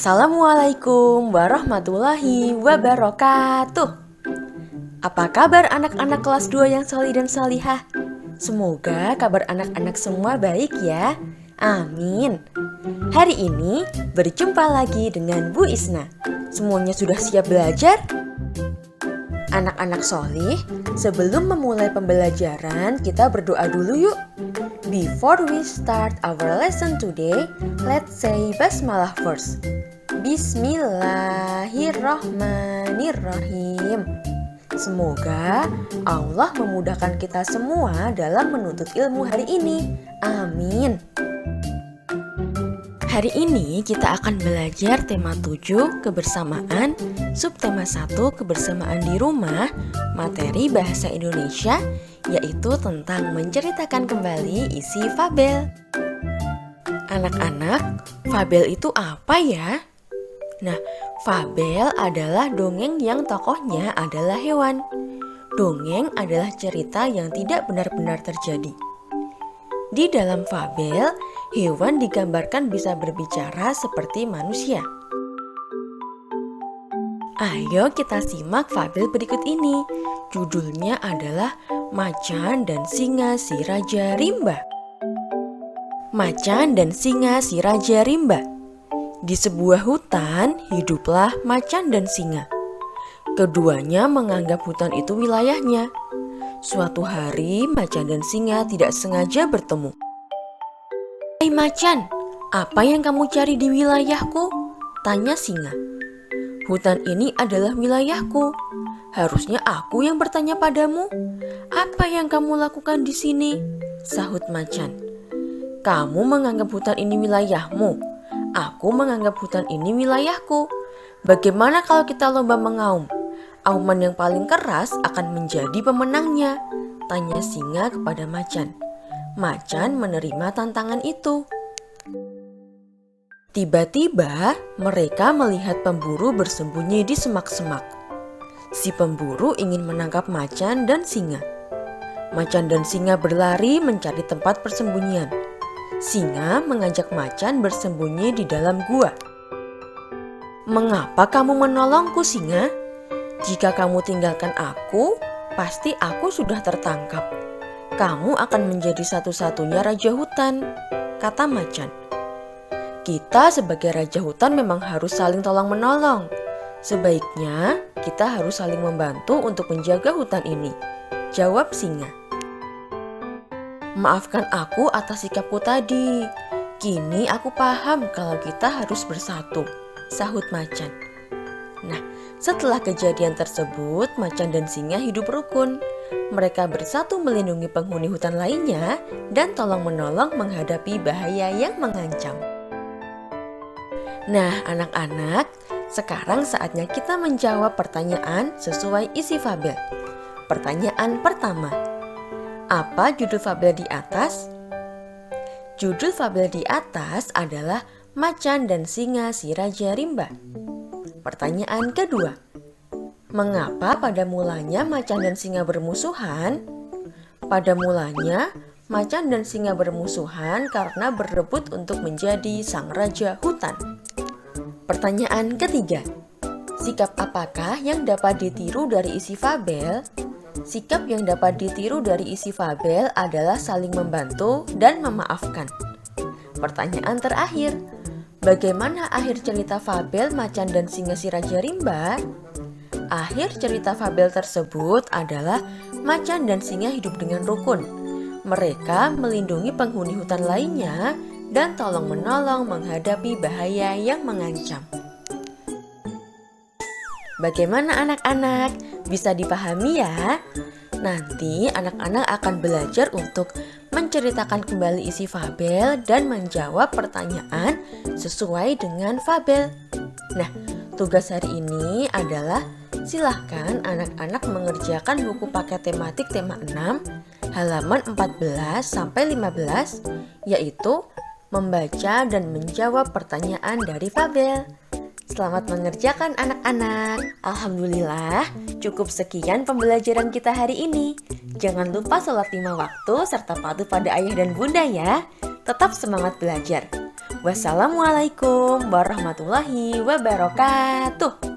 Assalamualaikum warahmatullahi wabarakatuh. Apa kabar anak-anak kelas 2 yang solih dan solihah? Semoga kabar anak-anak semua baik ya. Amin. Hari ini berjumpa lagi dengan Bu Isna. Semuanya sudah siap belajar? Anak-anak solih, sebelum memulai pembelajaran, kita berdoa dulu yuk. Before we start our lesson today, let's say basmalah first. Bismillahirrahmanirrahim. Semoga Allah memudahkan kita semua dalam menuntut ilmu hari ini. Amin. Hari ini kita akan belajar tema 7 kebersamaan, subtema 1 kebersamaan di rumah, materi bahasa Indonesia, yaitu tentang menceritakan kembali isi fabel. Anak-anak, fabel itu apa ya? Nah, fabel adalah dongeng yang tokohnya adalah hewan. Dongeng adalah cerita yang tidak benar-benar terjadi. Di dalam fabel, hewan digambarkan bisa berbicara seperti manusia. Ayo kita simak fabel berikut ini. Judulnya adalah Macan dan Singa si Raja Rimba. Macan dan Singa si Raja Rimba. Di sebuah hutan, hiduplah macan dan singa. Keduanya menganggap hutan itu wilayahnya. Suatu hari, macan dan singa tidak sengaja bertemu. "Hai macan, apa yang kamu cari di wilayahku?" tanya singa. "Hutan ini adalah wilayahku. Harusnya aku yang bertanya padamu. Apa yang kamu lakukan di sini?" sahut macan. "Kamu menganggap hutan ini wilayahmu. Aku menganggap hutan ini wilayahku. Bagaimana kalau kita lomba mengaum? Auman yang paling keras akan menjadi pemenangnya," tanya singa kepada macan. Macan menerima tantangan itu. Tiba-tiba mereka melihat pemburu bersembunyi di semak-semak. Si pemburu ingin menangkap macan dan singa. Macan dan singa berlari mencari tempat persembunyian. Singa mengajak macan bersembunyi di dalam gua. "Mengapa kamu menolongku, singa? Jika kamu tinggalkan aku, pasti aku sudah tertangkap. Kamu akan menjadi satu-satunya raja hutan," kata macan. "Kita sebagai raja hutan memang harus saling tolong-menolong. Sebaiknya kita harus saling membantu untuk menjaga hutan ini," jawab singa. "Maafkan aku atas sikapku tadi. Kini aku paham kalau kita harus bersatu," sahut macan. Nah, setelah kejadian tersebut, macan dan singa hidup rukun. Mereka bersatu melindungi penghuni hutan lainnya dan tolong-menolong menghadapi bahaya yang mengancam. Nah, anak-anak, sekarang saatnya kita menjawab pertanyaan sesuai isi fabel. Pertanyaan pertama, apa judul fabel di atas? Judul fabel di atas adalah Macan dan Singa si Raja Rimba. Pertanyaan kedua, mengapa pada mulanya macan dan singa bermusuhan? Pada mulanya, macan dan singa bermusuhan karena berebut untuk menjadi sang raja hutan. Pertanyaan ketiga, sikap apakah yang dapat ditiru dari isi fabel? Sikap yang dapat ditiru dari isi fabel adalah saling membantu dan memaafkan. Pertanyaan terakhir, bagaimana akhir cerita fabel Macan dan Singa si Raja Rimba? Akhir cerita fabel tersebut adalah macan dan singa hidup dengan rukun. Mereka melindungi penghuni hutan lainnya dan tolong-menolong menghadapi bahaya yang mengancam. Bagaimana anak-anak? Bisa dipahami ya? Nanti anak-anak akan belajar untuk menceritakan kembali isi fabel dan menjawab pertanyaan sesuai dengan fabel. Nah, tugas hari ini adalah silahkan anak-anak mengerjakan buku paket tematik tema 6 halaman 14-15, yaitu membaca dan menjawab pertanyaan dari fabel. Selamat mengerjakan anak-anak. Alhamdulillah, cukup sekian pembelajaran kita hari ini. Jangan lupa sholat 5 waktu serta patuh pada ayah dan bunda ya. Tetap semangat belajar. Wassalamualaikum warahmatullahi wabarakatuh.